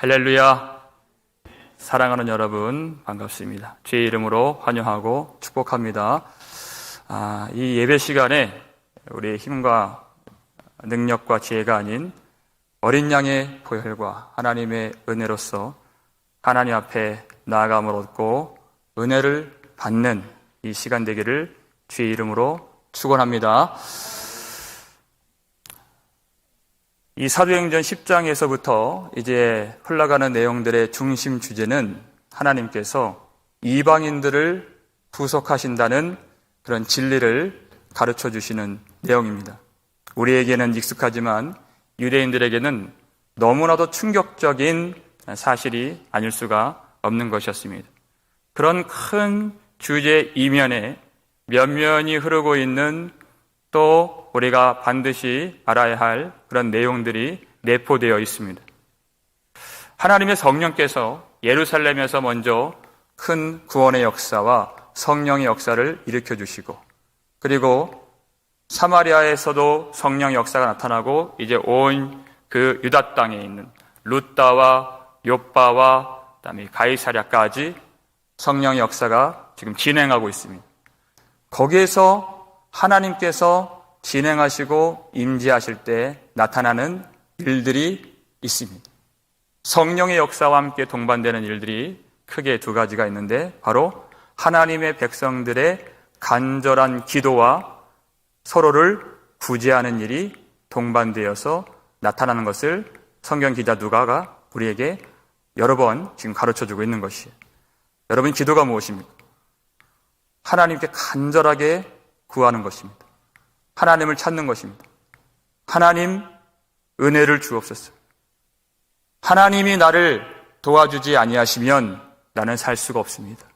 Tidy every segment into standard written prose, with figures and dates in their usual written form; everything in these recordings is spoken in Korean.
할렐루야. 사랑하는 여러분 반갑습니다. 주의 이름으로 환영하고 축복합니다. 이 예배 시간에 우리의 힘과 능력과 지혜가 아닌 어린 양의 보혈과 하나님의 은혜로서 하나님 앞에 나아감을 얻고 은혜를 받는 이 시간 되기를 주의 이름으로 축원합니다. 이 사도행전 10장에서부터 이제 흘러가는 내용들의 중심 주제는 하나님께서 이방인들을 구속하신다는 그런 진리를 가르쳐 주시는 내용입니다. 우리에게는 익숙하지만 유대인들에게는 너무나도 충격적인 사실이 아닐 수가 없는 것이었습니다. 그런 큰 주제 이면에 면면이 흐르고 있는 또 우리가 반드시 알아야 할 그런 내용들이 내포되어 있습니다. 하나님의 성령께서 예루살렘에서 먼저 큰 구원의 역사와 성령의 역사를 일으켜 주시고, 그리고 사마리아에서도 성령의 역사가 나타나고 이제 온 그 유다 땅에 있는 루다와 욥바와 그다음에 가이사랴까지 성령의 역사가 지금 진행하고 있습니다. 거기에서 하나님께서 진행하시고 임재하실 때 나타나는 일들이 있습니다. 성령의 역사와 함께 동반되는 일들이 크게 두 가지가 있는데, 바로 하나님의 백성들의 간절한 기도와 서로를 구제하는 일이 동반되어서 나타나는 것을 성경 기자 누가가 우리에게 여러 번 지금 가르쳐주고 있는 것이에요. 여러분, 기도가 무엇입니까? 하나님께 간절하게 구하는 것입니다. 하나님을 찾는 것입니다. 하나님, 은혜를 주옵소서. 하나님이 나를 도와주지 아니하시면 나는 살 수가 없습니다.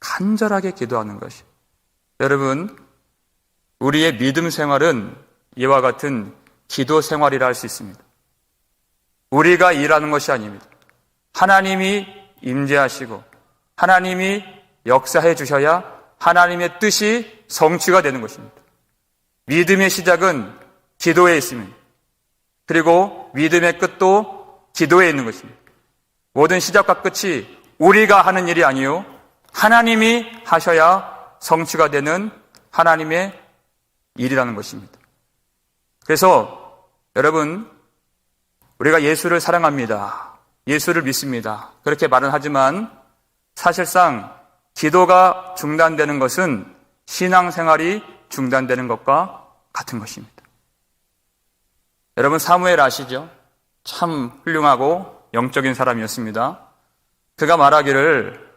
간절하게 기도하는 것이. 여러분, 우리의 믿음 생활은 이와 같은 기도 생활이라 할 수 있습니다. 우리가 일하는 것이 아닙니다. 하나님이 임재하시고 하나님이 역사해 주셔야 하나님의 뜻이 성취가 되는 것입니다. 믿음의 시작은 기도에 있습니다. 그리고 믿음의 끝도 기도에 있는 것입니다. 모든 시작과 끝이 우리가 하는 일이 아니요, 하나님이 하셔야 성취가 되는 하나님의 일이라는 것입니다. 그래서 여러분, 우리가 예수를 사랑합니다, 예수를 믿습니다, 그렇게 말은 하지만 사실상 기도가 중단되는 것은 신앙생활이 중단되는 것과 같은 것입니다. 여러분, 사무엘 아시죠? 참 훌륭하고 영적인 사람이었습니다. 그가 말하기를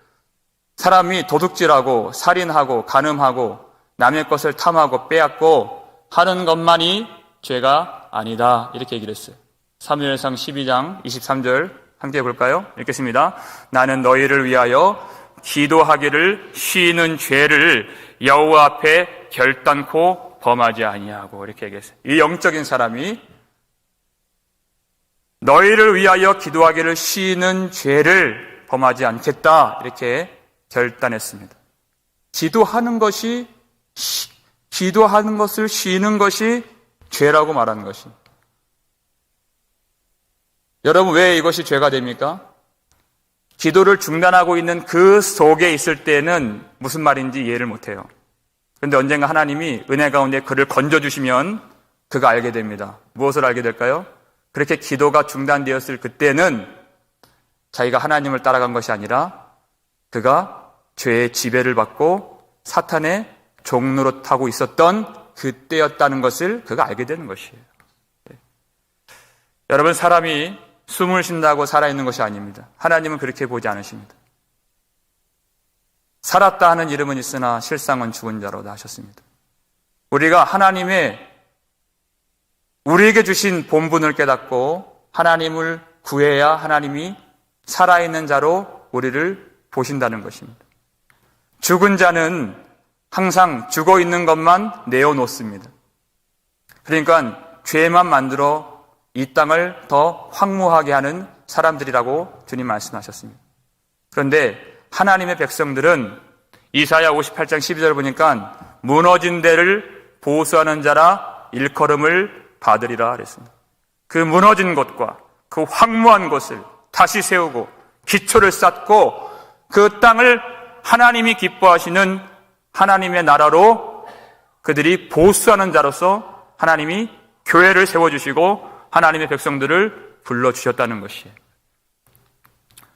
사람이 도둑질하고 살인하고 간음하고 남의 것을 탐하고 빼앗고 하는 것만이 죄가 아니다, 이렇게 얘기를 했어요. 사무엘상 12장 23절 함께 볼까요? 읽겠습니다. 나는 너희를 위하여 기도하기를 쉬는 죄를 여호와 앞에 결단코 범하지 아니하고, 이렇게 얘기했어요. 이 영적인 사람이 너희를 위하여 기도하기를 쉬는 죄를 범하지 않겠다, 이렇게 결단했습니다. 기도하는 것을 쉬는 것이 죄라고 말하는 것입니다. 여러분, 왜 이것이 죄가 됩니까? 기도를 중단하고 있는 그 속에 있을 때는 무슨 말인지 이해를 못해요. 그런데 언젠가 하나님이 은혜 가운데 그를 건져주시면 그가 알게 됩니다. 무엇을 알게 될까요? 그렇게 기도가 중단되었을 그때는 자기가 하나님을 따라간 것이 아니라 그가 죄의 지배를 받고 사탄의 종노릇하고 있었던 그때였다는 것을 그가 알게 되는 것이에요. 네. 여러분, 사람이 숨을 쉰다고 살아있는 것이 아닙니다. 하나님은 그렇게 보지 않으십니다. 살았다 하는 이름은 있으나 실상은 죽은 자로다 하셨습니다. 우리가 우리에게 주신 본분을 깨닫고 하나님을 구해야 하나님이 살아있는 자로 우리를 보신다는 것입니다. 죽은 자는 항상 죽어 있는 것만 내어놓습니다. 그러니까 죄만 만들어 이 땅을 더 황무하게 하는 사람들이라고 주님 말씀하셨습니다. 그런데 하나님의 백성들은 이사야 58장 12절 보니까 무너진 데를 보수하는 자라 일컬음을 받으리라 그랬습니다. 그 무너진 곳과 그 황무한 곳을 다시 세우고 기초를 쌓고 그 땅을 하나님이 기뻐하시는 하나님의 나라로 그들이 보수하는 자로서 하나님이 교회를 세워주시고 하나님의 백성들을 불러주셨다는 것이에요.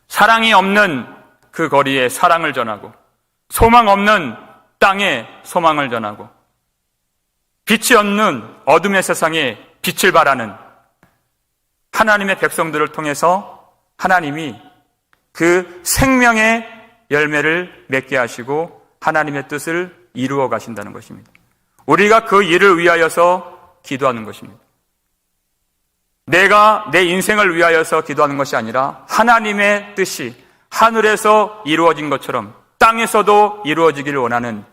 사랑이 없는 그 거리에 사랑을 전하고 소망 없는 땅에 소망을 전하고 빛이 없는 어둠의 세상에 빛을 발하는 하나님의 백성들을 통해서 하나님이 그 생명의 열매를 맺게 하시고 하나님의 뜻을 이루어 가신다는 것입니다. 우리가 그 일을 위하여서 기도하는 것입니다. 내가 내 인생을 위하여서 기도하는 것이 아니라 하나님의 뜻이 하늘에서 이루어진 것처럼 땅에서도 이루어지기를 원하는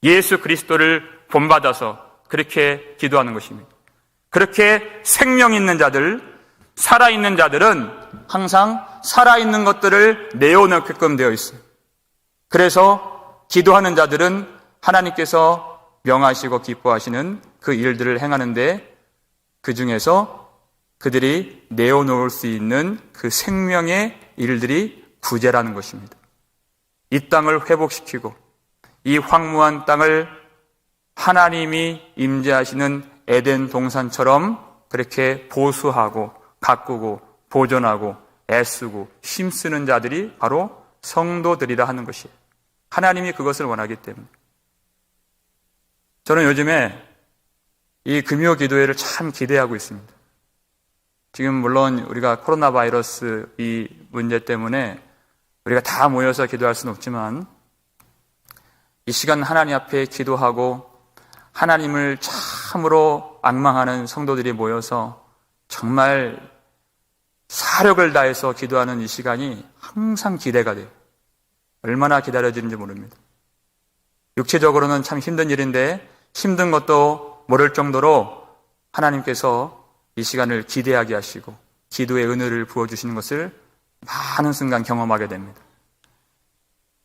예수 그리스도를 본받아서 그렇게 기도하는 것입니다. 그렇게 생명 있는 자들, 살아있는 자들은 항상 살아있는 것들을 내어놓게끔 되어 있어요. 그래서 기도하는 자들은 하나님께서 명하시고 기뻐하시는 그 일들을 행하는데 그 중에서 그들이 내어놓을 수 있는 그 생명의 일들이 구제라는 것입니다. 이 땅을 회복시키고 이 황무한 땅을 하나님이 임재하시는 에덴 동산처럼 그렇게 보수하고 가꾸고 보존하고 애쓰고 힘쓰는 자들이 바로 성도들이라 하는 것이에요. 하나님이 그것을 원하기 때문에. 저는 요즘에 이 금요 기도회를 참 기대하고 있습니다. 지금 물론 우리가 코로나 바이러스 이 문제 때문에 우리가 다 모여서 기도할 수는 없지만 이 시간 하나님 앞에 기도하고 하나님을 참으로 앙망하는 성도들이 모여서 정말 사력을 다해서 기도하는 이 시간이 항상 기대가 돼요. 얼마나 기다려지는지 모릅니다. 육체적으로는 참 힘든 일인데 힘든 것도 모를 정도로 하나님께서 이 시간을 기대하게 하시고 기도의 은혜를 부어주시는 것을 많은 순간 경험하게 됩니다.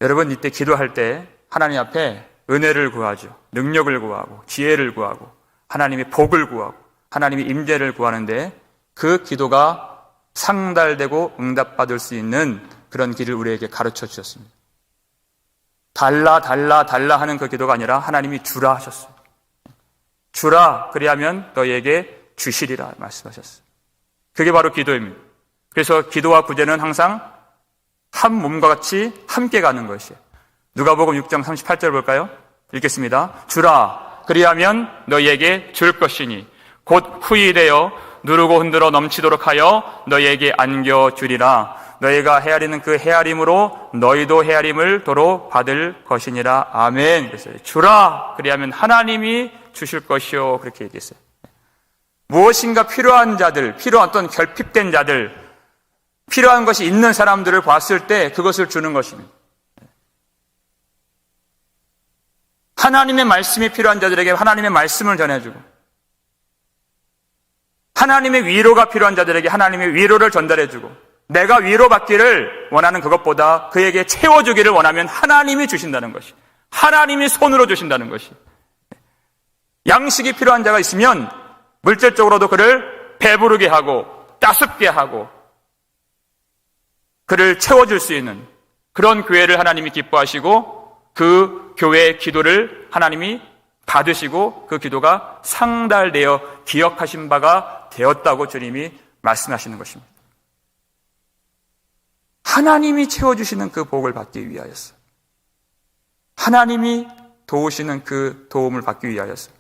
여러분 이때 기도할 때 하나님 앞에 은혜를 구하죠. 능력을 구하고 지혜를 구하고 하나님의 복을 구하고 하나님의 임재를 구하는데 그 기도가 상달되고 응답받을 수 있는 그런 길을 우리에게 가르쳐 주셨습니다. 달라 하는 그 기도가 아니라 하나님이 주라 하셨어요. 주라 그리하면 너희에게 주시리라 말씀하셨어요. 그게 바로 기도입니다. 그래서 기도와 구제는 항상 한 몸과 같이 함께 가는 것이에요. 누가복음 6장 38절 볼까요? 읽겠습니다. 주라 그리하면 너희에게 줄 것이니 곧 후히되어 누르고 흔들어 넘치도록 하여 너희에게 안겨주리라. 너희가 헤아리는 그 헤아림으로 너희도 헤아림을 도로 받을 것이니라. 아멘. 그래서 주라 그리하면 하나님이 주실 것이요 그렇게 얘기했어요. 무엇인가 필요한 자들, 필요한 어떤 결핍된 자들, 필요한 것이 있는 사람들을 봤을 때 그것을 주는 것입니다. 하나님의 말씀이 필요한 자들에게 하나님의 말씀을 전해주고 하나님의 위로가 필요한 자들에게 하나님의 위로를 전달해주고 내가 위로받기를 원하는 그것보다 그에게 채워주기를 원하면 하나님이 주신다는 것이 하나님이 손으로 주신다는 것이 양식이 필요한 자가 있으면 물질적으로도 그를 배부르게 하고 따숩게 하고 그를 채워줄 수 있는 그런 교회를 하나님이 기뻐하시고 그 교회의 기도를 하나님이 받으시고 그 기도가 상달되어 기억하신 바가 되었다고 주님이 말씀하시는 것입니다. 하나님이 채워주시는 그 복을 받기 위하였어요. 하나님이 도우시는 그 도움을 받기 위하였어요.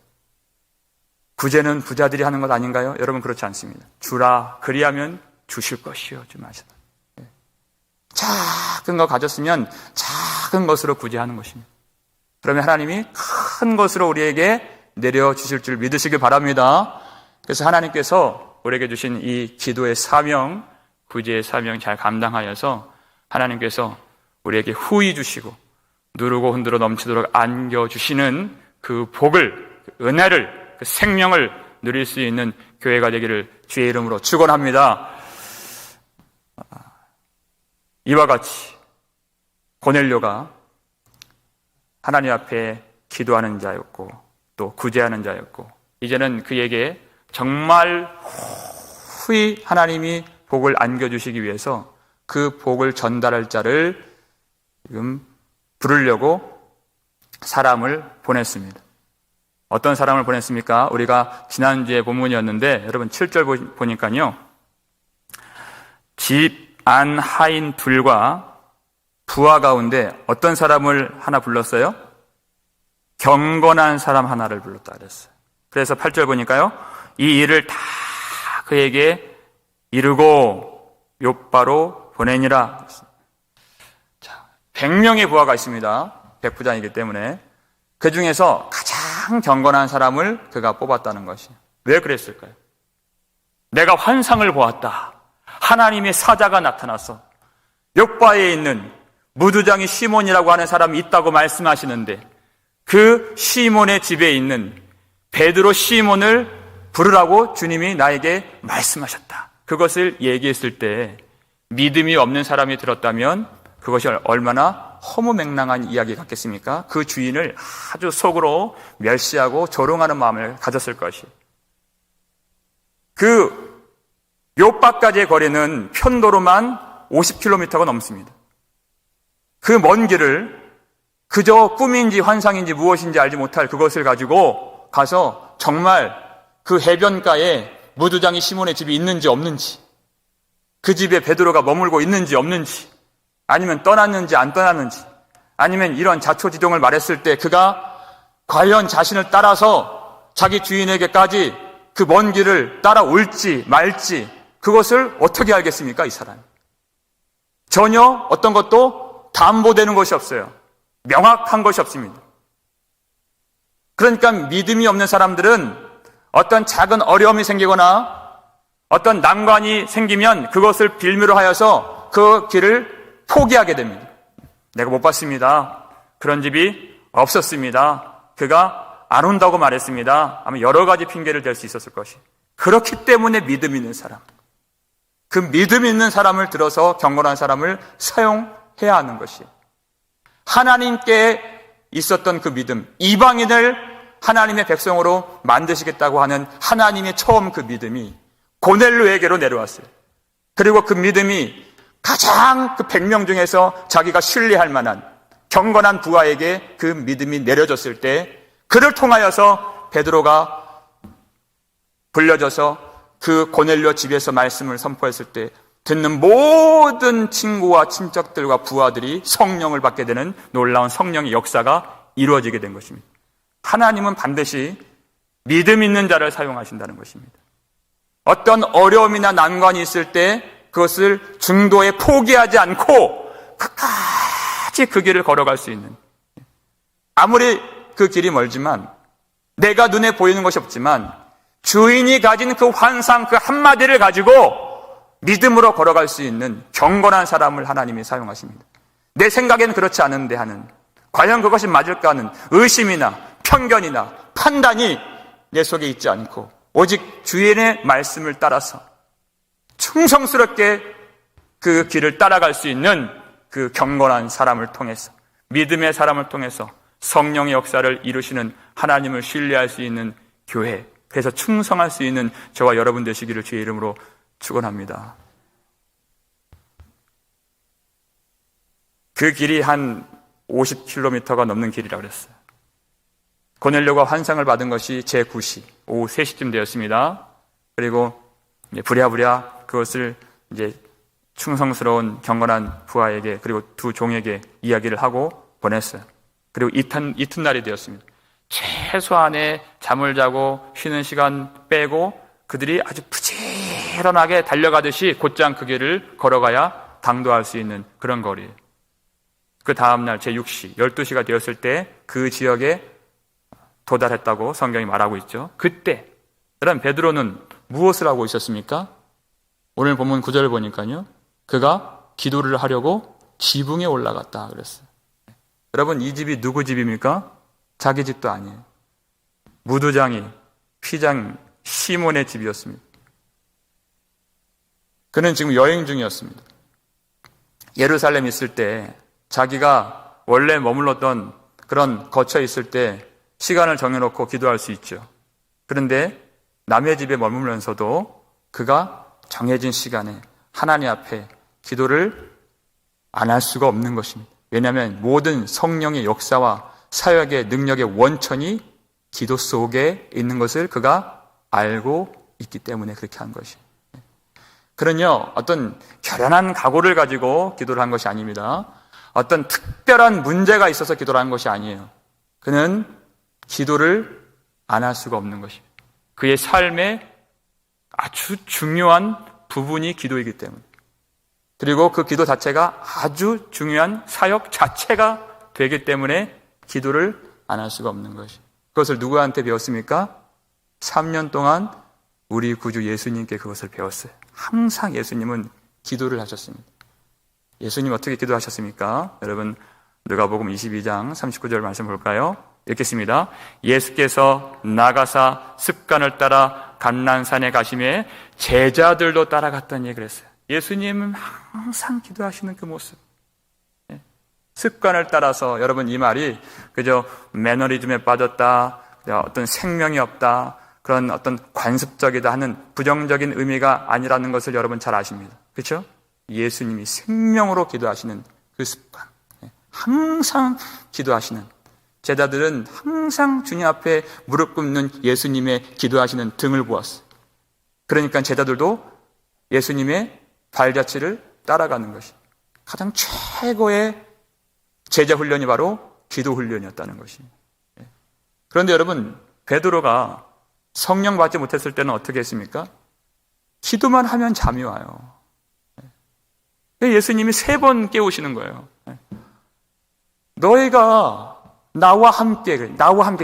구제는 부자들이 하는 것 아닌가요? 여러분 그렇지 않습니다. 주라 그리하면 주실 것이요. 좀 아시다. 작은 거 가졌으면 작은 것으로 구제하는 것입니다. 그러면 하나님이 큰 것으로 우리에게 내려주실 줄 믿으시길 바랍니다. 그래서 하나님께서 우리에게 주신 이 기도의 사명, 구제의 사명 잘 감당하여서 하나님께서 우리에게 후히 주시고 누르고 흔들어 넘치도록 안겨주시는 그 복을, 그 은혜를, 그 생명을 누릴 수 있는 교회가 되기를 주의 이름으로 축원합니다. 이와 같이 고넬료가 하나님 앞에 기도하는 자였고 또 구제하는 자였고 이제는 그에게 정말 후히 하나님이 복을 안겨주시기 위해서 그 복을 전달할 자를 지금 부르려고 사람을 보냈습니다. 어떤 사람을 보냈습니까? 우리가 지난주에 본문이었는데 여러분 7절 보니까요. 집 안 하인 둘과 부하 가운데 어떤 사람을 하나 불렀어요? 경건한 사람 하나를 불렀다 그랬어요. 그래서 8절 보니까요. 이 일을 다 그에게 이르고 욥바로 보내니라. 자, 100명의 부하가 있습니다. 백부장이기 때문에. 그 중에서 가장 경건한 사람을 그가 뽑았다는 것이. 왜 그랬을까요? 내가 환상을 보았다. 하나님의 사자가 나타나서 욥바에 있는 무두장이 시몬이라고 하는 사람이 있다고 말씀하시는데 그 시몬의 집에 있는 베드로 시몬을 부르라고 주님이 나에게 말씀하셨다. 그것을 얘기했을 때 믿음이 없는 사람이 들었다면 그것이 얼마나 허무맹랑한 이야기 같겠습니까? 그 주인을 아주 속으로 멸시하고 조롱하는 마음을 가졌을 것이. 그 욥바까지의 거리는 편도로만 50km가 넘습니다. 그 먼 길을 그저 꿈인지 환상인지 무엇인지 알지 못할 그것을 가지고 가서 정말 그 해변가에 무두장이 시몬의 집이 있는지 없는지, 그 집에 베드로가 머물고 있는지 없는지, 아니면 떠났는지 안 떠났는지, 아니면 이런 자초지종을 말했을 때 그가 과연 자신을 따라서 자기 주인에게까지 그 먼 길을 따라올지 말지 그것을 어떻게 알겠습니까? 이 사람이. 전혀 어떤 것도 담보되는 것이 없어요. 명확한 것이 없습니다. 그러니까 믿음이 없는 사람들은 어떤 작은 어려움이 생기거나 어떤 난관이 생기면 그것을 빌미로 하여서 그 길을 포기하게 됩니다. 내가 못 봤습니다. 그런 집이 없었습니다. 그가 안 온다고 말했습니다. 아마 여러 가지 핑계를 댈 수 있었을 것이. 그렇기 때문에 믿음 있는 사람, 그 믿음 있는 사람을 들어서 경건한 사람을 사용해야 하는 것이에요. 하나님께 있었던 그 믿음, 이방인을 하나님의 백성으로 만드시겠다고 하는 하나님의 처음 그 믿음이 고넬료에게로 내려왔어요. 그리고 그 믿음이 가장 그 100명 중에서 자기가 신뢰할 만한 경건한 부하에게 그 믿음이 내려졌을 때 그를 통하여서 베드로가 불려져서 그 고넬료 집에서 말씀을 선포했을 때 듣는 모든 친구와 친척들과 부하들이 성령을 받게 되는 놀라운 성령의 역사가 이루어지게 된 것입니다. 하나님은 반드시 믿음 있는 자를 사용하신다는 것입니다. 어떤 어려움이나 난관이 있을 때 그것을 중도에 포기하지 않고 끝까지 그 길을 걸어갈 수 있는, 아무리 그 길이 멀지만 내가 눈에 보이는 것이 없지만 주인이 가진 그 환상 그 한마디를 가지고 믿음으로 걸어갈 수 있는 경건한 사람을 하나님이 사용하십니다. 내 생각에는 그렇지 않은데 하는, 과연 그것이 맞을까 하는 의심이나 편견이나 판단이 내 속에 있지 않고 오직 주인의 말씀을 따라서 충성스럽게 그 길을 따라갈 수 있는 그 경건한 사람을 통해서, 믿음의 사람을 통해서 성령의 역사를 이루시는 하나님을 신뢰할 수 있는 교회, 그래서 충성할 수 있는 저와 여러분 되시기를 주의 이름으로 축원합니다. 그 길이 한 50km가 넘는 길이라고 그랬어요. 고넬료가 환상을 받은 것이 제9시 오후 3시쯤 되었습니다. 그리고 부랴부랴 그것을 이제 충성스러운 경건한 부하에게 그리고 두 종에게 이야기를 하고 보냈어요. 그리고 이튿날이 되었습니다. 최소한의 잠을 자고 쉬는 시간 빼고 그들이 아주 부지런하게 달려가듯이 곧장 그 길을 걸어가야 당도할 수 있는 그런 거리예요. 그 다음날 제6시, 12시가 되었을 때 그 지역에 도달했다고 성경이 말하고 있죠. 그때 여러분 베드로는 무엇을 하고 있었습니까? 오늘 본문 9절을 보니까요, 그가 기도를 하려고 지붕에 올라갔다 그랬어요. 여러분 이 집이 누구 집입니까? 자기 집도 아니에요. 무두장이 피장 시몬의 집이었습니다. 그는 지금 여행 중이었습니다. 예루살렘에 있을 때 자기가 원래 머물렀던 그런 거처에 있을 때 시간을 정해놓고 기도할 수 있죠. 그런데 남의 집에 머물면서도 그가 정해진 시간에 하나님 앞에 기도를 안 할 수가 없는 것입니다. 왜냐하면 모든 성령의 역사와 사역의 능력의 원천이 기도 속에 있는 것을 그가 알고 있기 때문에 그렇게 한 것이에요. 그는요, 어떤 결연한 각오를 가지고 기도를 한 것이 아닙니다. 어떤 특별한 문제가 있어서 기도를 한 것이 아니에요. 그는 기도를 안 할 수가 없는 것입니다. 그의 삶의 아주 중요한 부분이 기도이기 때문에. 그리고 그 기도 자체가 아주 중요한 사역 자체가 되기 때문에 기도를 안 할 수가 없는 것이에요. 그것을 누구한테 배웠습니까? 3년 동안 우리 구주 예수님께 그것을 배웠어요. 항상 예수님은 기도를 하셨습니다. 예수님 어떻게 기도하셨습니까? 여러분 누가복음 22장 39절 말씀 볼까요? 읽겠습니다. 예수께서 나가사 습관을 따라 감난산에 가시매 제자들도 따라갔더니 그랬어요. 예수님은 항상 기도하시는 그 모습. 습관을 따라서, 여러분 이 말이 그저 매너리즘에 빠졌다, 어떤 생명이 없다, 그런 어떤 관습적이다 하는 부정적인 의미가 아니라는 것을 여러분 잘 아십니다. 그렇죠? 예수님이 생명으로 기도하시는 그 습관, 항상 기도하시는, 제자들은 항상 주님 앞에 무릎 꿇는 예수님의 기도하시는 등을 보았어요. 그러니까 제자들도 예수님의 발자취를 따라가는 것이 가장 최고의 제자 훈련이 바로 기도 훈련이었다는 것입니다. 그런데 여러분, 베드로가 성령 받지 못했을 때는 어떻게 했습니까? 기도만 하면 잠이 와요. 예수님이 3번 깨우시는 거예요. 너희가 나와 함께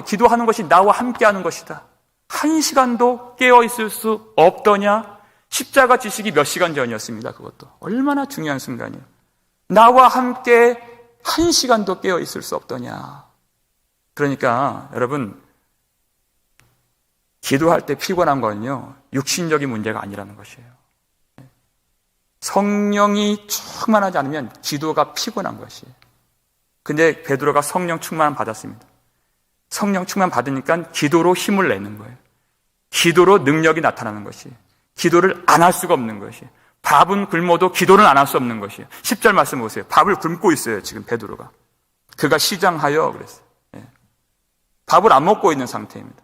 기도하는 것이 나와 함께 하는 것이다. 1시간도 깨어 있을 수 없더냐? 십자가 지시기 몇 시간 전이었습니다. 그것도 얼마나 중요한 순간이에요. 나와 함께 1시간도 깨어 있을 수 없더냐? 그러니까 여러분, 기도할 때 피곤한 건요, 육신적인 문제가 아니라는 것이에요. 성령이 충만하지 않으면 기도가 피곤한 것이에요. 근데 베드로가 성령 충만 받았습니다. 성령 충만 받으니까 기도로 힘을 내는 거예요. 기도로 능력이 나타나는 것이에요. 기도를 안 할 수가 없는 것이에요. 밥은 굶어도 기도는 안 할 수 없는 것이에요. 10절 말씀 보세요. 밥을 굶고 있어요, 지금 베드로가. 그가 시장하여 그랬어요. 밥을 안 먹고 있는 상태입니다.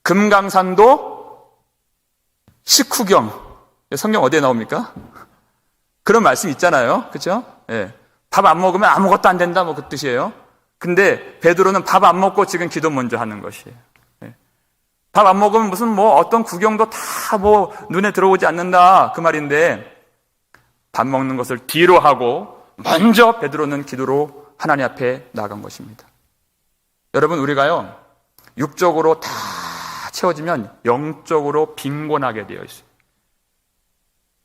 금강산도 식후경. 성경 어디에 나옵니까? 그런 말씀 있잖아요. 그렇죠? 밥 안 먹으면 아무것도 안 된다, 뭐 그 뜻이에요. 근데 베드로는 밥 안 먹고 지금 기도 먼저 하는 것이에요. 밥 안 먹으면 무슨 뭐 어떤 구경도 다 뭐 눈에 들어오지 않는다, 그 말인데, 밥 먹는 것을 뒤로 하고 먼저 베드로는 기도로 하나님 앞에 나간 것입니다. 여러분, 우리가요, 육적으로 다 채워지면 영적으로 빈곤하게 되어 있어요.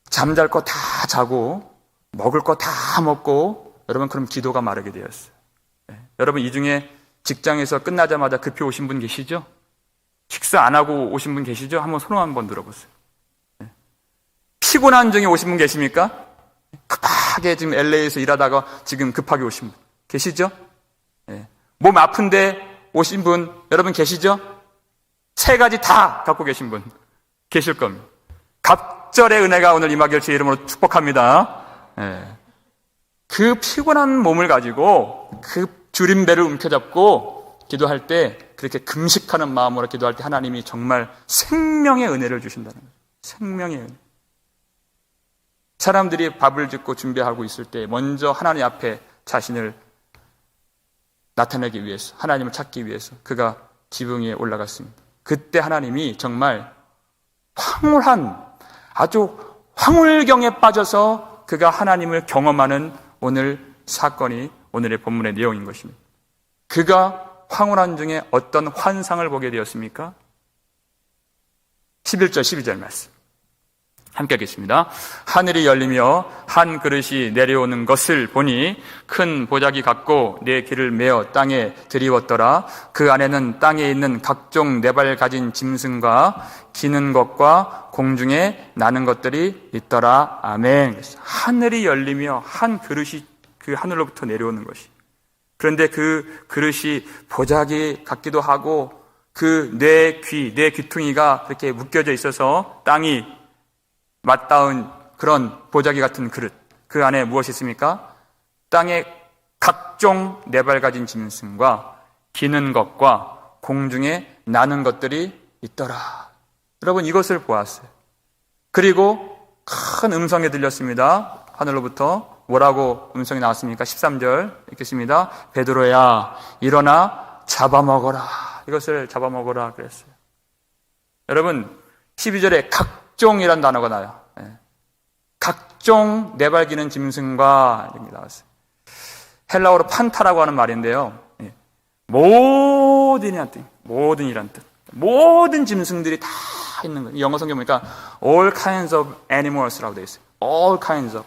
잠잘 거 다 자고 먹을 거 다 먹고, 여러분, 그럼 기도가 마르게 되었어요. 여러분, 이 중에 직장에서 끝나자마자 급히 오신 분 계시죠? 식사 안 하고 오신 분 계시죠? 한번 손 한번 들어보세요. 피곤한 중에 오신 분 계십니까? 급하게 지금 LA에서 일하다가 지금 급하게 오신 분 계시죠? 몸 아픈데 오신 분 여러분 계시죠? 3가지 다 갖고 계신 분 계실 겁니다. 갑절의 은혜가 오늘 임하길 제 이름으로 축복합니다. 그 피곤한 몸을 가지고 그 주림배를 움켜잡고 기도할 때, 그렇게 금식하는 마음으로 기도할 때 하나님이 정말 생명의 은혜를 주신다는 거예요. 생명의 은혜. 사람들이 밥을 짓고 준비하고 있을 때 먼저 하나님 앞에 자신을 나타내기 위해서, 하나님을 찾기 위해서 그가 지붕 위에 올라갔습니다. 그때 하나님이 정말 황홀한, 아주 황홀경에 빠져서 그가 하나님을 경험하는 오늘 사건이 오늘의 본문의 내용인 것입니다. 그가 황홀한 중에 어떤 환상을 보게 되었습니까? 11절 12절 말씀 함께 하겠습니다. 하늘이 열리며 한 그릇이 내려오는 것을 보니 큰 보자기 같고 네 길을 메어 땅에 들이웠더라. 그 안에는 땅에 있는 각종 네 발 가진 짐승과 기는 것과 공중에 나는 것들이 있더라. 아멘. 하늘이 열리며 한 그릇이 그 하늘로부터 내려오는 것이, 그런데 그 그릇이 보자기 같기도 하고 그 네 귀퉁이가 그렇게 묶여져 있어서 땅이 맞닿은 그런 보자기 같은 그릇, 그 안에 무엇이 있습니까? 땅에 각종 네발 가진 짐승과 기는 것과 공중에 나는 것들이 있더라. 여러분, 이것을 보았어요. 그리고 큰 음성이 들렸습니다. 하늘로부터 뭐라고 음성이 나왔습니까? 13절 읽겠습니다. 베드로야, 일어나 잡아먹어라. 이것을 잡아먹어라 그랬어요. 여러분, 12절에 각종이란 단어가 나요. 각종 네발기는 짐승과 이런 게 나왔어요. 헬라어로 판타라고 하는 말인데요. 모든이란 뜻, 모든이란 뜻. 모든 짐승들이 다 있는 거예요. 영어 성경 보니까 all kinds of animals라고 되어 있어요. all kinds of.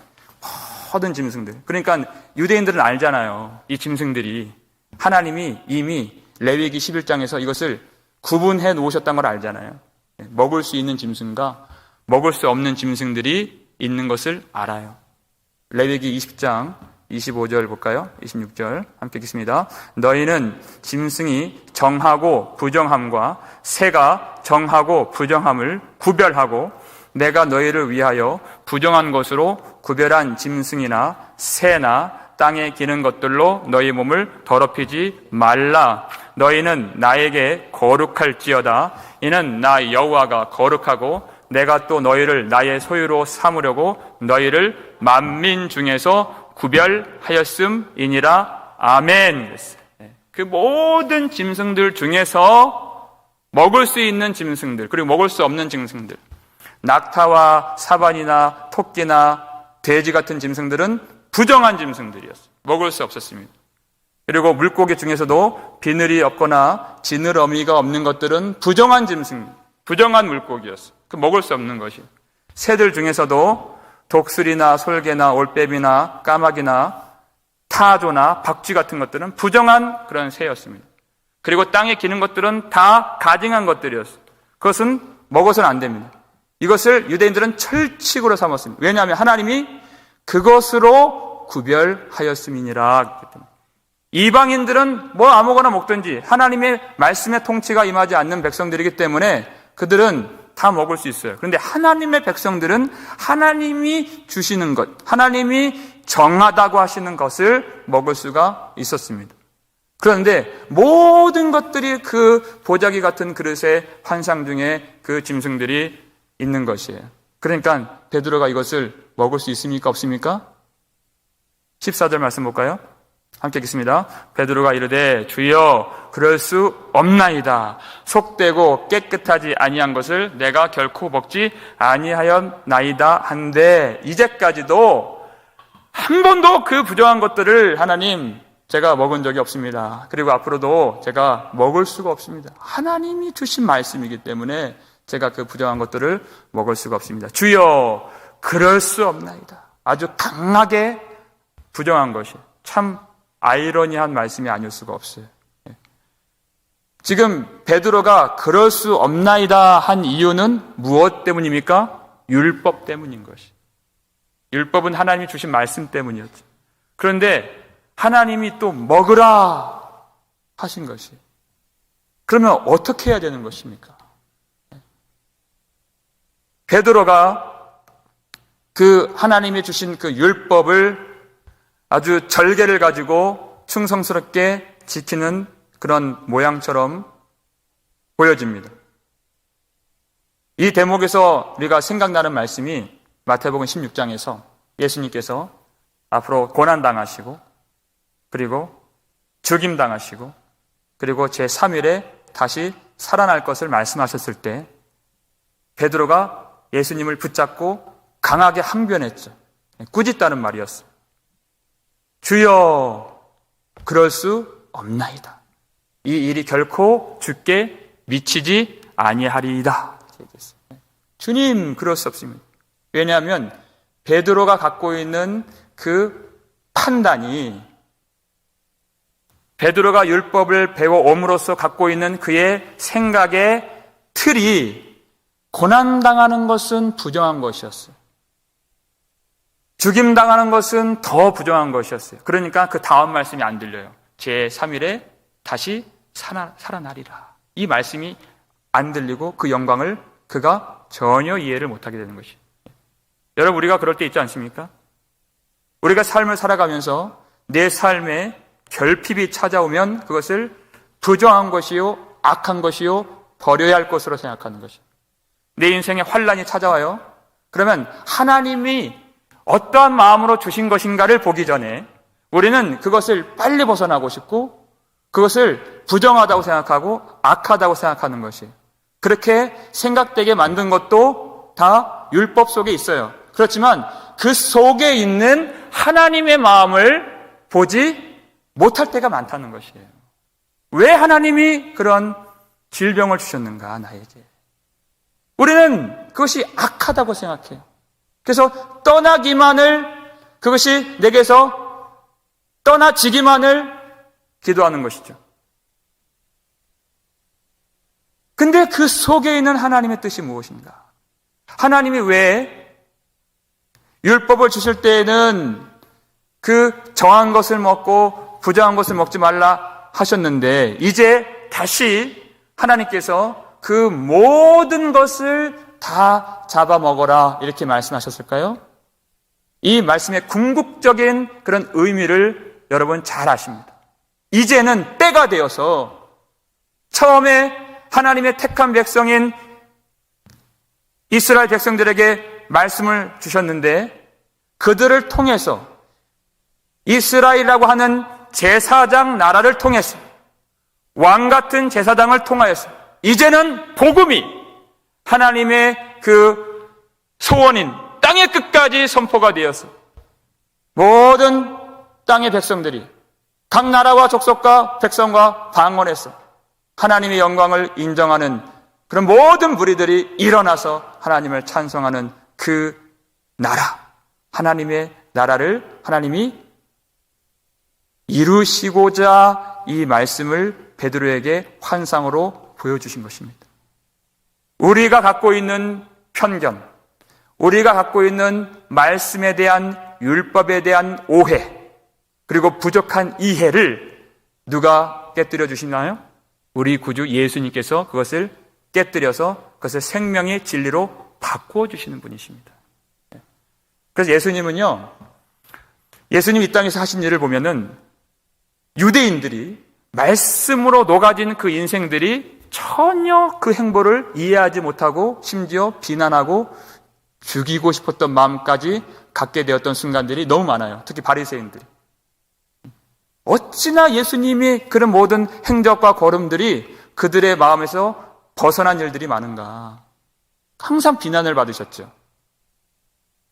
모든 짐승들. 그러니까 유대인들은 알잖아요. 이 짐승들이 하나님이 이미 레위기 11장에서 이것을 구분해 놓으셨다는 걸 알잖아요. 먹을 수 있는 짐승과 먹을 수 없는 짐승들이 있는 것을 알아요. 레위기 20장 25절 볼까요? 26절 함께 읽겠습니다. 너희는 짐승이 정하고 부정함과 새가 정하고 부정함을 구별하고 내가 너희를 위하여 부정한 것으로 구별한 짐승이나 새나 땅에 기는 것들로 너희 몸을 더럽히지 말라. 너희는 나에게 거룩할지어다. 이는 나 여호와가 거룩하고 내가 또 너희를 나의 소유로 삼으려고 너희를 만민 중에서 구별하였음이니라. 아멘. 그 모든 짐승들 중에서 먹을 수 있는 짐승들, 그리고 먹을 수 없는 짐승들, 낙타와 사반이나 토끼나 돼지 같은 짐승들은 부정한 짐승들이었어요. 먹을 수 없었습니다. 그리고 물고기 중에서도 비늘이 없거나 지느러미가 없는 것들은 부정한 짐승, 부정한 물고기였어요. 그 먹을 수 없는 것이에요. 새들 중에서도 독수리나 솔개나 올빼미나 까마귀나 타조나 박쥐 같은 것들은 부정한 그런 새였습니다. 그리고 땅에 기는 것들은 다 가증한 것들이었어요. 그것은 먹어서는 안 됩니다. 이것을 유대인들은 철칙으로 삼았습니다. 왜냐하면 하나님이 그것으로 구별하였음이니라. 이방인들은 뭐 아무거나 먹든지 하나님의 말씀의 통치가 임하지 않는 백성들이기 때문에 그들은 다 먹을 수 있어요. 그런데 하나님의 백성들은 하나님이 주시는 것, 하나님이 정하다고 하시는 것을 먹을 수가 있었습니다. 그런데 모든 것들이 그 보자기 같은 그릇의 환상 중에 그 짐승들이 있는 것이에요. 그러니까 베드로가 이것을 먹을 수 있습니까? 없습니까? 14절 말씀 볼까요? 함께 읽겠습니다. 베드로가 이르되 주여 그럴 수 없나이다. 속되고 깨끗하지 아니한 것을 내가 결코 먹지 아니하였나이다 한데 이제까지도 한 번도 그 부정한 것들을 하나님 제가 먹은 적이 없습니다. 그리고 앞으로도 제가 먹을 수가 없습니다. 하나님이 주신 말씀이기 때문에 제가 그 부정한 것들을 먹을 수가 없습니다. 주여 그럴 수 없나이다. 아주 강하게 부정한 것이 참 아이러니한 말씀이 아닐 수가 없어요. 지금 베드로가 그럴 수 없나이다 한 이유는 무엇 때문입니까? 율법 때문인 것이. 율법은 하나님이 주신 말씀 때문이었죠. 그런데 하나님이 또 먹으라 하신 것이. 그러면 어떻게 해야 되는 것입니까? 베드로가 그 하나님이 주신 그 율법을 아주 절개를 가지고 충성스럽게 지키는 그런 모양처럼 보여집니다. 이 대목에서 우리가 생각나는 말씀이 마태복음 16장에서 예수님께서 앞으로 고난당하시고 그리고 죽임당하시고 그리고 제3일에 다시 살아날 것을 말씀하셨을 때 베드로가 예수님을 붙잡고 강하게 항변했죠. 꾸짖다는 말이었어요. 주여 그럴 수 없나이다. 이 일이 결코 주께 미치지 아니하리이다. 주님 그럴 수 없습니다. 왜냐하면 베드로가 갖고 있는 그 판단이 베드로가 율법을 배워옴으로써 갖고 있는 그의 생각의 틀이 고난당하는 것은 부정한 것이었어요. 죽임당하는 것은 더 부정한 것이었어요. 그러니까 그 다음 말씀이 안 들려요. 제3일에 다시 살아나리라. 이 말씀이 안 들리고 그 영광을 그가 전혀 이해를 못하게 되는 것이에요. 여러분, 우리가 그럴 때 있지 않습니까? 우리가 삶을 살아가면서 내 삶에 결핍이 찾아오면 그것을 부정한 것이요, 악한 것이요, 버려야 할 것으로 생각하는 것이요. 내 인생에 환란이 찾아와요. 그러면 하나님이 어떠한 마음으로 주신 것인가를 보기 전에 우리는 그것을 빨리 벗어나고 싶고 그것을 부정하다고 생각하고 악하다고 생각하는 것이에요. 그렇게 생각되게 만든 것도 다 율법 속에 있어요. 그렇지만 그 속에 있는 하나님의 마음을 보지 못할 때가 많다는 것이에요. 왜 하나님이 그런 질병을 주셨는가, 나에게. 우리는 그것이 악하다고 생각해요. 그래서 떠나기만을, 그것이 내게서 떠나지기만을 기도하는 것이죠. 근데 그 속에 있는 하나님의 뜻이 무엇인가? 하나님이 왜 율법을 주실 때에는 그 정한 것을 먹고 부정한 것을 먹지 말라 하셨는데 이제 다시 하나님께서 그 모든 것을 다 잡아먹어라 이렇게 말씀하셨을까요? 이 말씀의 궁극적인 그런 의미를 여러분 잘 아십니다. 이제는 때가 되어서 처음에 하나님의 택한 백성인 이스라엘 백성들에게 말씀을 주셨는데 그들을 통해서 이스라엘이라고 하는 제사장 나라를 통해서 왕 같은 제사장을 통하여서 이제는 복음이 하나님의 그 소원인 땅의 끝까지 선포가 되어서 모든 땅의 백성들이 각 나라와 족속과 백성과 방언에서 하나님의 영광을 인정하는 그런 모든 무리들이 일어나서 하나님을 찬송하는 그 나라, 하나님의 나라를 하나님이 이루시고자 이 말씀을 베드로에게 환상으로 보여주신 것입니다. 우리가 갖고 있는 편견, 우리가 갖고 있는 말씀에 대한 율법에 대한 오해, 그리고 부족한 이해를 누가 깨뜨려 주시나요? 우리 구주 예수님께서 그것을 깨뜨려서 그것을 생명의 진리로 바꾸어 주시는 분이십니다. 그래서 예수님은요, 예수님 이 땅에서 하신 일을 보면은 유대인들이 말씀으로 녹아진 그 인생들이 전혀 그 행보를 이해하지 못하고 심지어 비난하고 죽이고 싶었던 마음까지 갖게 되었던 순간들이 너무 많아요. 특히 바리새인들이. 어찌나 예수님의 그런 모든 행적과 걸음들이 그들의 마음에서 벗어난 일들이 많은가. 항상 비난을 받으셨죠.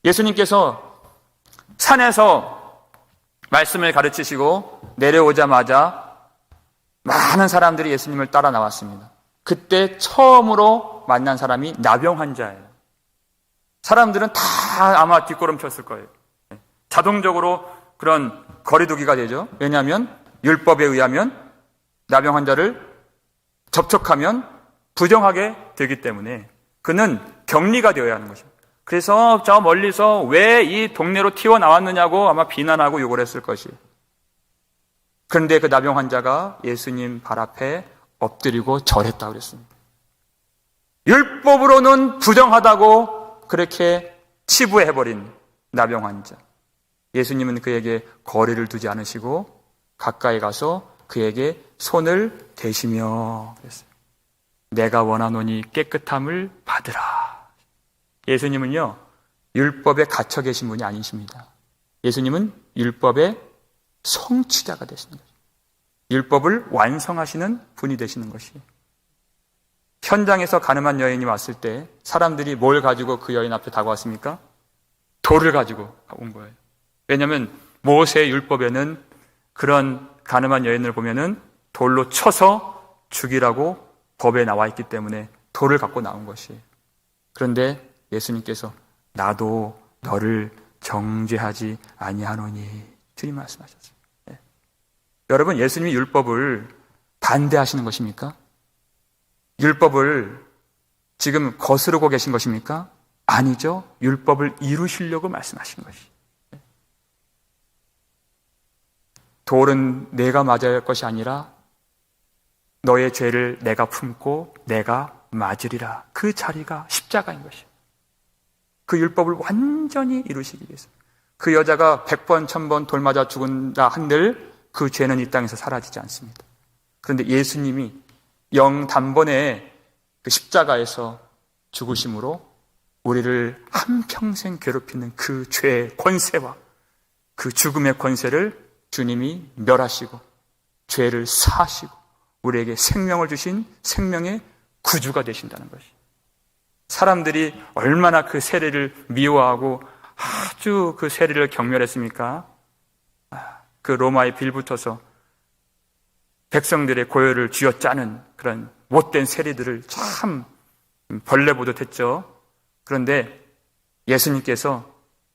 예수님께서 산에서 말씀을 가르치시고 내려오자마자 많은 사람들이 예수님을 따라 나왔습니다. 그때 처음으로 만난 사람이 나병 환자예요. 사람들은 다 아마 뒷걸음쳤을 거예요. 자동적으로 그런 거리두기가 되죠. 왜냐하면 율법에 의하면 나병 환자를 접촉하면 부정하게 되기 때문에 그는 격리가 되어야 하는 것입니다. 그래서 저 멀리서 왜 이 동네로 튀어나왔느냐고 아마 비난하고 욕을 했을 것이에요. 그런데 그 나병 환자가 예수님 발 앞에 엎드리고 절했다고 그랬습니다. 율법으로는 부정하다고 그렇게 치부해버린 나병 환자. 예수님은 그에게 거리를 두지 않으시고 가까이 가서 그에게 손을 대시며 그랬어요. 내가 원하노니 깨끗함을 받으라. 예수님은요, 율법에 갇혀 계신 분이 아니십니다. 예수님은 율법의 성취자가 되시는 거죠. 율법을 완성하시는 분이 되시는 것이에요. 현장에서 가늠한 여인이 왔을 때 사람들이 뭘 가지고 그 여인 앞에 다가왔습니까? 돌을 가지고 온 거예요. 왜냐하면 모세의 율법에는 그런 가늠한 여인을 보면은 돌로 쳐서 죽이라고 법에 나와 있기 때문에 돌을 갖고 나온 것이에요. 그런데 예수님께서 나도 너를 정죄하지 아니하노니 주님 말씀하셨어요. 네. 여러분, 예수님이 율법을 반대하시는 것입니까? 율법을 지금 거스르고 계신 것입니까? 아니죠. 율법을 이루시려고 말씀하신 것이. 돌은 내가 맞아야 할 것이 아니라 너의 죄를 내가 품고 내가 맞으리라. 그 자리가 십자가인 것이에요. 그 율법을 완전히 이루시기 위해서. 그 여자가 100번, 1000번 돌 맞아 죽은다 한들 그 죄는 이 땅에서 사라지지 않습니다. 그런데 예수님이 영단번에 그 십자가에서 죽으심으로 우리를 한평생 괴롭히는 그 죄의 권세와 그 죽음의 권세를 주님이 멸하시고 죄를 사하시고 우리에게 생명을 주신 생명의 구주가 되신다는 것이. 사람들이 얼마나 그 세례를 미워하고 아주 그 세례를 경멸했습니까? 그 로마에 빌붙어서 백성들의 고열을 쥐어짜는 그런 못된 세리들을 참 벌레 보듯 했죠. 그런데 예수님께서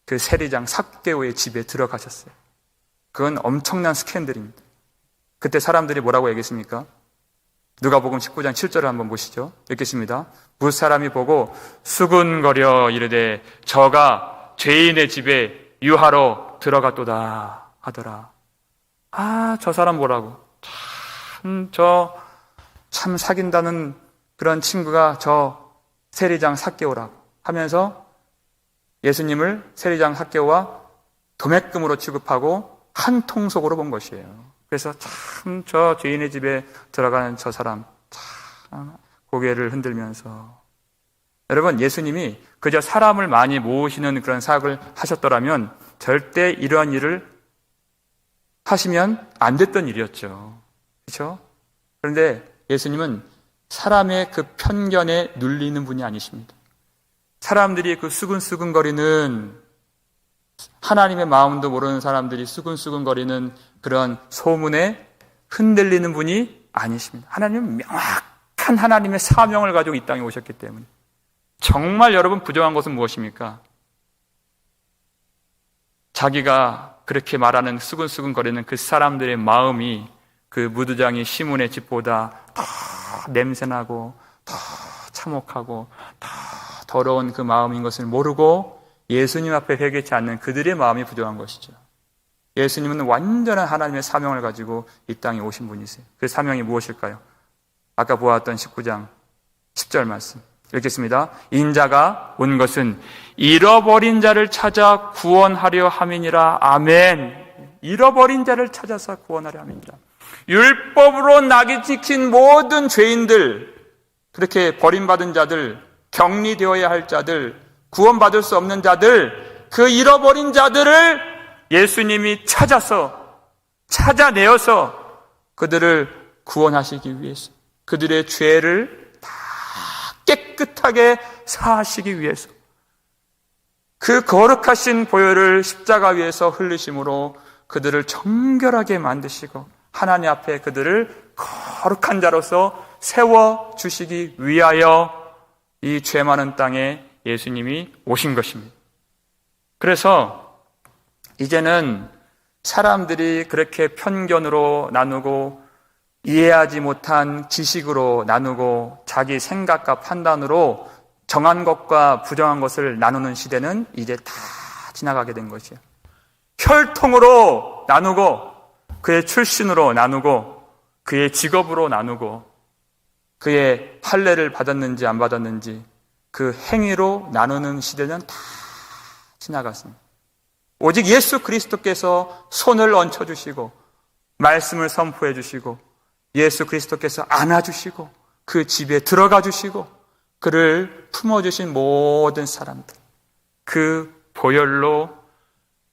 그 세리장 삭개오의 집에 들어가셨어요. 그건 엄청난 스캔들입니다. 그때 사람들이 뭐라고 얘기했습니까? 누가복음 19장 7절을 한번 보시죠. 읽겠습니다. 무사람이 보고 수군거려 이르되 저가 죄인의 집에 유하러 들어갔도다 하더라. 저 사람 뭐라고? 참 사귄다는 그런 친구가 저 세리장 삭개오라고 하면서 예수님을 세리장 삭개오와 도매금으로 취급하고 한 통속으로 본 것이에요. 그래서 참 저 죄인의 집에 들어가는 저 사람 참 고개를 흔들면서. 여러분, 예수님이 그저 사람을 많이 모으시는 그런 사역을 하셨더라면 절대 이러한 일을 하시면 안 됐던 일이었죠. 그렇죠? 그런데 예수님은 사람의 그 편견에 눌리는 분이 아니십니다. 사람들이 그 수근수근거리는, 하나님의 마음도 모르는 사람들이 수근수근거리는 그런 소문에 흔들리는 분이 아니십니다. 하나님은 명확한 하나님의 사명을 가지고 이 땅에 오셨기 때문에. 정말 여러분 부정한 것은 무엇입니까? 자기가 그렇게 말하는 수근수근거리는 그 사람들의 마음이 그 무두장이 시몬의 집보다 더 냄새나고 더 참혹하고 더 더러운 그 마음인 것을 모르고 예수님 앞에 회개치 않는 그들의 마음이 부정한 것이죠. 예수님은 완전한 하나님의 사명을 가지고 이 땅에 오신 분이세요. 그 사명이 무엇일까요? 아까 보았던 19장 10절 말씀 읽겠습니다. 인자가 온 것은 잃어버린 자를 찾아 구원하려 함이니라. 아멘. 잃어버린 자를 찾아서 구원하려 함이니라. 율법으로 낙이 찍힌 모든 죄인들, 그렇게 버림받은 자들, 격리되어야 할 자들, 구원받을 수 없는 자들, 그 잃어버린 자들을 예수님이 찾아내어서 그들을 구원하시기 위해서, 그들의 죄를 다 깨끗하게 사하시기 위해서 그 거룩하신 보혈을 십자가 위에서 흘리심으로 그들을 정결하게 만드시고 하나님 앞에 그들을 거룩한 자로서 세워주시기 위하여 이 죄 많은 땅에 예수님이 오신 것입니다. 그래서 이제는 사람들이 그렇게 편견으로 나누고 이해하지 못한 지식으로 나누고 자기 생각과 판단으로 정한 것과 부정한 것을 나누는 시대는 이제 다 지나가게 된 것이에요. 혈통으로 나누고 그의 출신으로 나누고 그의 직업으로 나누고 그의 판례를 받았는지 안 받았는지 그 행위로 나누는 시대는 다 지나갔습니다. 오직 예수 그리스도께서 손을 얹혀주시고 말씀을 선포해 주시고 예수 그리스도께서 안아주시고 그 집에 들어가 주시고 그를 품어주신 모든 사람들, 그 보혈로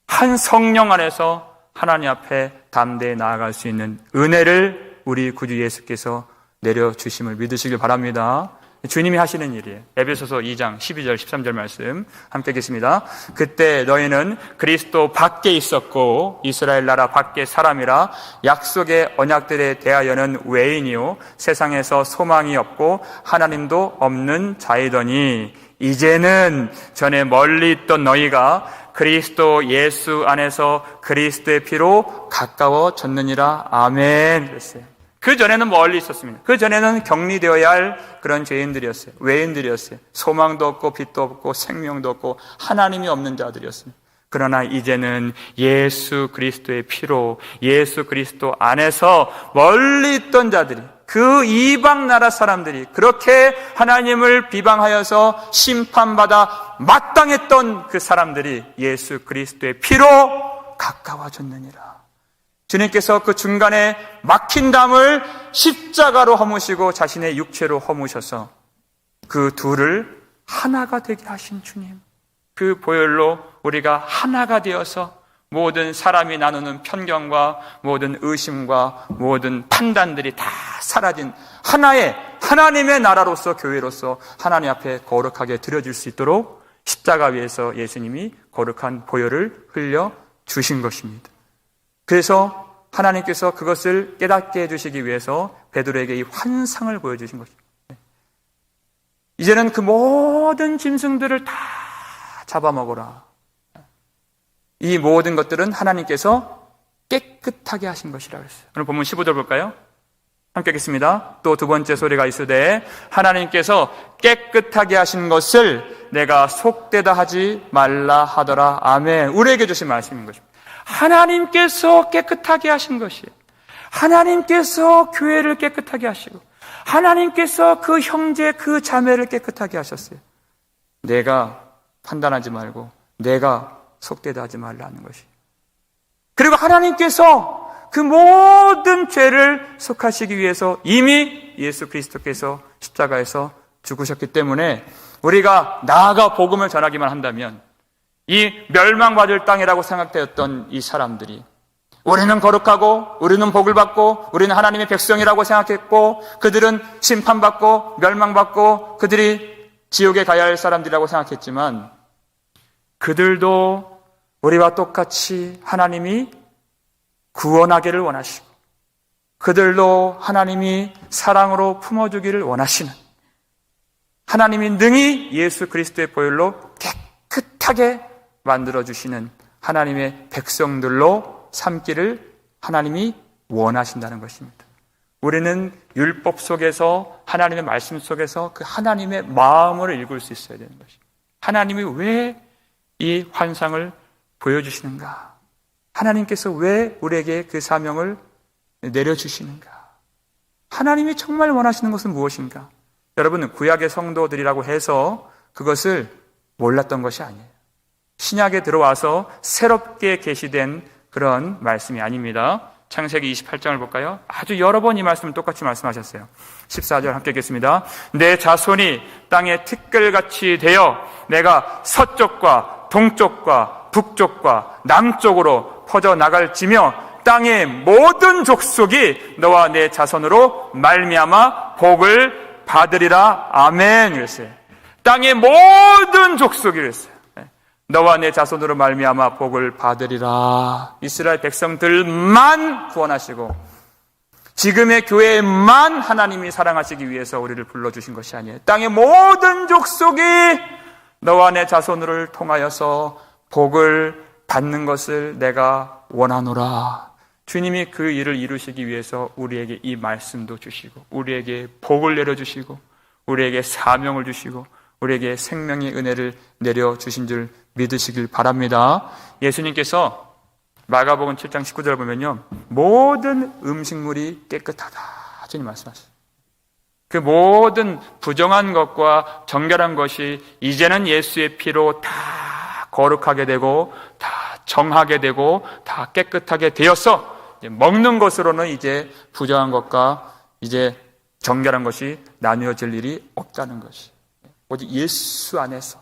한 성령 안에서 하나님 앞에 담대히 나아갈 수 있는 은혜를 우리 구주 예수께서 내려주심을 믿으시길 바랍니다. 주님이 하시는 일이에요. 에베소서 2장 12절 13절 말씀 함께 읽겠습니다. 그때 너희는 그리스도 밖에 있었고 이스라엘 나라 밖에 사람이라 약속의 언약들에 대하여는 외인이요 세상에서 소망이 없고 하나님도 없는 자이더니 이제는 전에 멀리 있던 너희가 그리스도 예수 안에서 그리스도의 피로 가까워졌느니라. 아멘. 그랬어요. 그 전에는 멀리 있었습니다. 그 전에는 격리되어야 할 그런 죄인들이었어요. 외인들이었어요. 소망도 없고 빛도 없고 생명도 없고 하나님이 없는 자들이었습니다. 그러나 이제는 예수 그리스도의 피로 예수 그리스도 안에서 멀리 있던 자들이, 그 이방 나라 사람들이 그렇게 하나님을 비방하여서 심판받아 마땅했던 그 사람들이 예수 그리스도의 피로 가까워졌느니라. 주님께서 그 중간에 막힌 담을 십자가로 허무시고 자신의 육체로 허무셔서 그 둘을 하나가 되게 하신 주님, 그 보혈로 우리가 하나가 되어서 모든 사람이 나누는 편견과 모든 의심과 모든 판단들이 다 사라진 하나의 하나님의 나라로서, 교회로서 하나님 앞에 거룩하게 드려질 수 있도록 십자가 위에서 예수님이 거룩한 보혈을 흘려 주신 것입니다. 그래서 하나님께서 그것을 깨닫게 해주시기 위해서 베드로에게 이 환상을 보여주신 것입니다. 이제는 그 모든 짐승들을 다 잡아먹어라. 이 모든 것들은 하나님께서 깨끗하게 하신 것이라 그랬어요. 오늘 본문 15절 볼까요? 함께 읽겠습니다. 또 두 번째 소리가 있으되 하나님께서 깨끗하게 하신 것을 내가 속되다 하지 말라 하더라. 아멘. 우리에게 주신 말씀인 것입니다. 하나님께서 깨끗하게 하신 것이에요. 하나님께서 교회를 깨끗하게 하시고 하나님께서 그 형제, 그 자매를 깨끗하게 하셨어요. 내가 판단하지 말고 내가 속되다 하지 말라는 것이. 그리고 하나님께서 그 모든 죄를 속하시기 위해서 이미 예수 그리스도께서 십자가에서 죽으셨기 때문에 우리가 나아가 복음을 전하기만 한다면 이 멸망받을 땅이라고 생각되었던 이 사람들이 우리는 거룩하고 우리는 복을 받고 우리는 하나님의 백성이라고 생각했고 그들은 심판받고 멸망받고 그들이 지옥에 가야 할 사람들이라고 생각했지만 그들도 우리와 똑같이 하나님이 구원하기를 원하시고 그들도 하나님이 사랑으로 품어주기를 원하시는 하나님이 능히 예수 그리스도의 보혈로 깨끗하게 만들어주시는 하나님의 백성들로 삼기를 하나님이 원하신다는 것입니다. 우리는 율법 속에서 하나님의 말씀 속에서 그 하나님의 마음을 읽을 수 있어야 되는 것입니다. 하나님이 왜 이 환상을 보여주시는가? 하나님께서 왜 우리에게 그 사명을 내려주시는가? 하나님이 정말 원하시는 것은 무엇인가? 여러분은 구약의 성도들이라고 해서 그것을 몰랐던 것이 아니에요. 신약에 들어와서 새롭게 계시된 그런 말씀이 아닙니다. 창세기 28장을 볼까요? 아주 여러 번 이 말씀을 똑같이 말씀하셨어요. 14절 함께 읽겠습니다. 내 자손이 땅의 티끌같이 되어 내가 서쪽과 동쪽과 북쪽과 남쪽으로 퍼져나갈지며 땅의 모든 족속이 너와 내 자손으로 말미암아 복을 받으리라. 아멘. 그랬어요. 땅의 모든 족속이 그랬어요. 너와 내 자손으로 말미암아 복을 받으리라. 이스라엘 백성들만 구원하시고 지금의 교회만 하나님이 사랑하시기 위해서 우리를 불러주신 것이 아니에요. 땅의 모든 족속이 너와 내 자손을 통하여서 복을 받는 것을 내가 원하노라. 주님이 그 일을 이루시기 위해서 우리에게 이 말씀도 주시고 우리에게 복을 내려주시고 우리에게 사명을 주시고 우리에게 생명의 은혜를 내려주신 줄 믿으시길 바랍니다. 예수님께서 마가복음 7장 19절 보면요, 모든 음식물이 깨끗하다 주님 말씀하셨어요. 그 모든 부정한 것과 정결한 것이 이제는 예수의 피로 다 거룩하게 되고 다 정하게 되고 다 깨끗하게 되어서 먹는 것으로는 이제 부정한 것과 이제 정결한 것이 나누어질 일이 없다는 것이. 오직 예수 안에서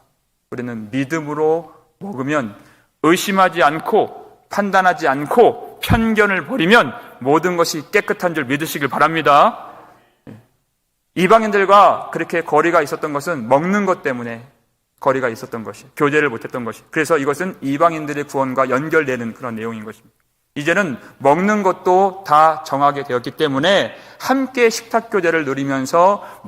우리는 믿음으로 먹으면 의심하지 않고 판단하지 않고 편견을 버리면 모든 것이 깨끗한 줄 믿으시길 바랍니다. 이방인들과 그렇게 거리가 있었던 것은 먹는 것 때문에 거리가 있었던 것이, 교제를 못했던 것이. 그래서 이것은 이방인들의 구원과 연결되는 그런 내용인 것입니다. 이제는 먹는 것도 다 정하게 되었기 때문에 함께 식탁교제를 누리면서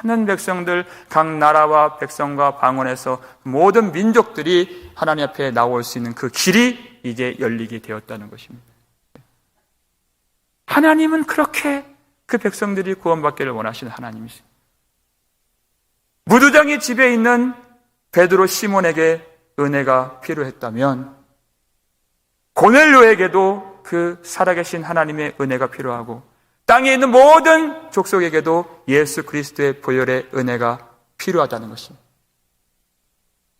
많은 백성들, 각 나라와 백성과 방언에서 모든 민족들이 하나님 앞에 나올 수 있는 그 길이 이제 열리게 되었다는 것입니다. 하나님은 그렇게 그 백성들이 구원받기를 원하시는 하나님이십니다. 무두장의 집에 있는 베드로 시몬에게 은혜가 필요했다면 고넬료에게도 그 살아계신 하나님의 은혜가 필요하고 땅에 있는 모든 족속에게도 예수 그리스도의 보혈의 은혜가 필요하다는 것입니다.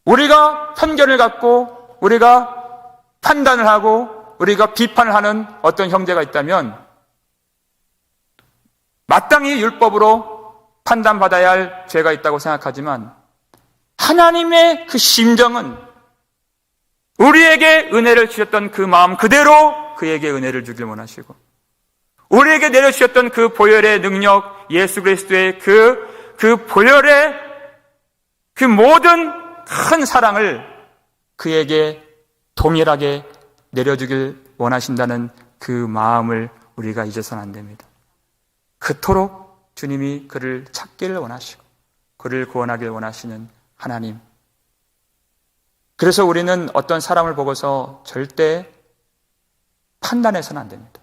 우리가 편견을 갖고 우리가 판단을 하고 우리가 비판을 하는 어떤 형제가 있다면 마땅히 율법으로 판단받아야 할 죄가 있다고 생각하지만 하나님의 그 심정은 우리에게 은혜를 주셨던 그 마음 그대로 그에게 은혜를 주길 원하시고 우리에게 내려주셨던 그 보혈의 능력, 예수 그리스도의 그 보혈의 그 모든 큰 사랑을 그에게 동일하게 내려주길 원하신다는 그 마음을 우리가 잊어서는 안 됩니다. 그토록 주님이 그를 찾기를 원하시고 그를 구원하길 원하시는 하나님. 그래서 우리는 어떤 사람을 보고서 절대 판단해서는 안 됩니다.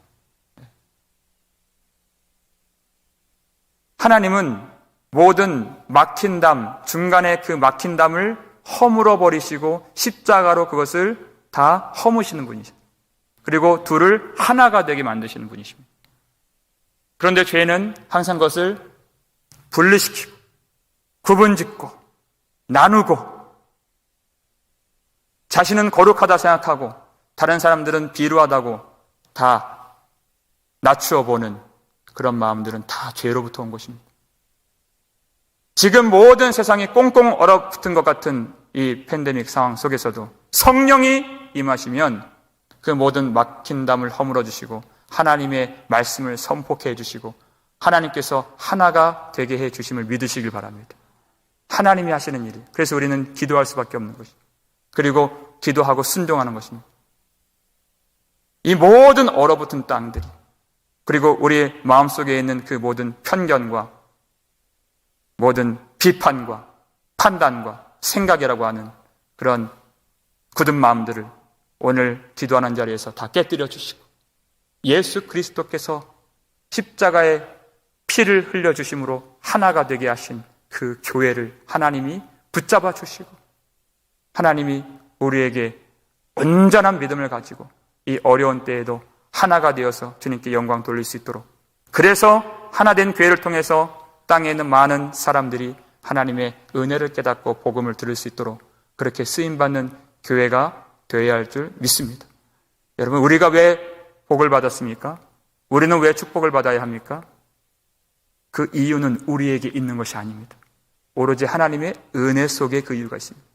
하나님은 모든 막힌 담, 중간에 그 막힌 담을 허물어 버리시고 십자가로 그것을 다 허무시는 분이십니다. 그리고 둘을 하나가 되게 만드시는 분이십니다. 그런데 죄는 항상 그것을 분리시키고 구분짓고 나누고 자신은 거룩하다 생각하고 다른 사람들은 비루하다고 다 낮추어 보는 그런 마음들은 다 죄로부터 온 것입니다. 지금 모든 세상이 꽁꽁 얼어붙은 것 같은 이 팬데믹 상황 속에서도 성령이 임하시면 그 모든 막힌 담을 허물어 주시고 하나님의 말씀을 선포해 주시고 하나님께서 하나가 되게 해 주심을 믿으시길 바랍니다. 하나님이 하시는 일이. 그래서 우리는 기도할 수밖에 없는 것입니다. 그리고 기도하고 순종하는 것입니다. 이 모든 얼어붙은 땅들이 그리고 우리 마음속에 있는 그 모든 편견과 모든 비판과 판단과 생각이라고 하는 그런 굳은 마음들을 오늘 기도하는 자리에서 다 깨뜨려 주시고 예수 그리스도께서 십자가의 피를 흘려주심으로 하나가 되게 하신 그 교회를 하나님이 붙잡아 주시고 하나님이 우리에게 온전한 믿음을 가지고 이 어려운 때에도 하나가 되어서 주님께 영광 돌릴 수 있도록 그래서 하나된 교회를 통해서 땅에 있는 많은 사람들이 하나님의 은혜를 깨닫고 복음을 들을 수 있도록 그렇게 쓰임받는 교회가 되어야 할 줄 믿습니다. 여러분 우리가 왜 복을 받았습니까? 우리는 왜 축복을 받아야 합니까? 그 이유는 우리에게 있는 것이 아닙니다. 오로지 하나님의 은혜 속에 그 이유가 있습니다.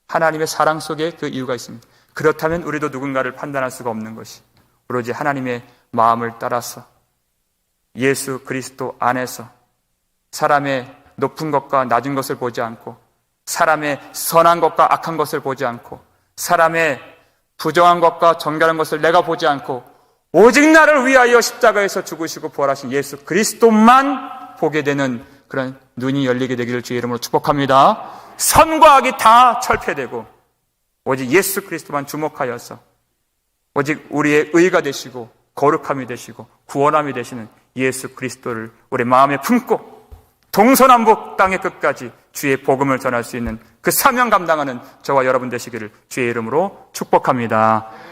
하나님의 사랑 속에 그 이유가 있습니다. 그렇다면 우리도 누군가를 판단할 수가 없는 것이 오로지 하나님의 마음을 따라서 예수 그리스도 안에서 사람의 높은 것과 낮은 것을 보지 않고 사람의 선한 것과 악한 것을 보지 않고 사람의 부정한 것과 정결한 것을 내가 보지 않고 오직 나를 위하여 십자가에서 죽으시고 부활하신 예수 그리스도만 보게 되는 그런 눈이 열리게 되기를 주의 이름으로 축복합니다. 선과 악이 다 철폐되고 오직 예수 그리스도만 주목하여서 오직 우리의 의가 되시고 거룩함이 되시고 구원함이 되시는 예수 그리스도를 우리 마음에 품고 동서남북 땅의 끝까지 주의 복음을 전할 수 있는 그 사명 감당하는 저와 여러분 되시기를 주의 이름으로 축복합니다.